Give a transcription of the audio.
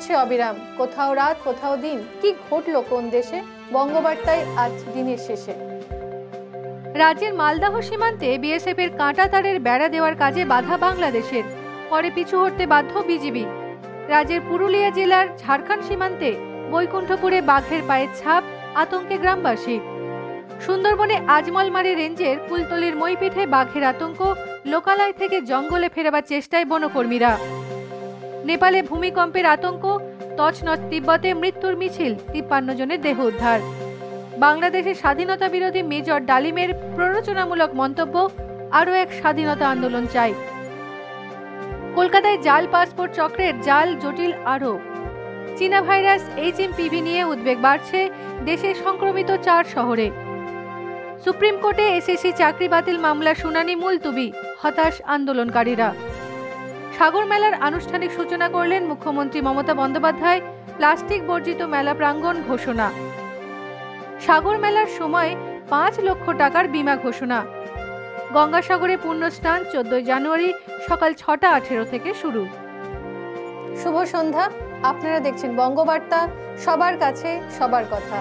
চলছে অবিরাম, কোথাও রাত কোথাও দিন। কি ঘটলো কোন দেশে? বঙ্গবার্তায় আজ দিনের শেষে। রাজ্যের মালদহ সীমান্তে বিএসএফ এর কাঁটা তারের বেড়া দেওয়ার কাজে বাধা বাংলাদেশের, পরে পিছু হটতে বাধ্য বিজিবি। রাজ্যের পুরুলিয়া জেলার ঝাড়খণ্ড সীমান্তে বৈকুণ্ঠপুরে বাঘের পায়ের ছাপ, আতঙ্কে গ্রামবাসী। সুন্দরবনে আজমলমারি রেঞ্জের কুলতলির মইপিঠে বাঘের আতঙ্ক, লোকালয় থেকে জঙ্গলে ফেরাবার চেষ্টায় বনকর্মীরা। নেপালে ভূমিকম্পের আতঙ্ক, তছনছ তিব্বতে মৃত্যুর মিছিল, 53 জনের দেহ উদ্ধার। বাংলাদেশের স্বাধীনতা বিরোধী মেজর ডালিমের প্ররোচনামূলক মন্তব্য, আরও এক স্বাধীনতা আন্দোলন চাই। কলকাতায় জাল পাসপোর্ট চক্রের জাল জটিল আরও। চীনা ভাইরাস HMPV নিয়ে উদ্বেগ বাড়ছে দেশের সংক্রমিত 4 শহরে। সুপ্রিম কোর্টে SSC চাকরি বাতিল মামলার শুনানি মুলতুবি, হতাশ আন্দোলনকারীরা। সাগর মেলার আনুষ্ঠানিক সূচনা করলেন মুখ্যমন্ত্রী মমতা বন্দ্যোপাধ্যায়, প্লাস্টিক বর্জিত মেলা প্রাঙ্গণ ঘোষণা। সাগর মেলার সময় 5 লক্ষ টাকার বীমা ঘোষণা। গঙ্গাসাগরে পুণ্যস্নান 14 জানুয়ারি সকাল 6:18 থেকে শুরু। শুভ সন্ধ্যা, আপনারা দেখছেন বঙ্গবার্তা, সবার কাছে সবার কথা।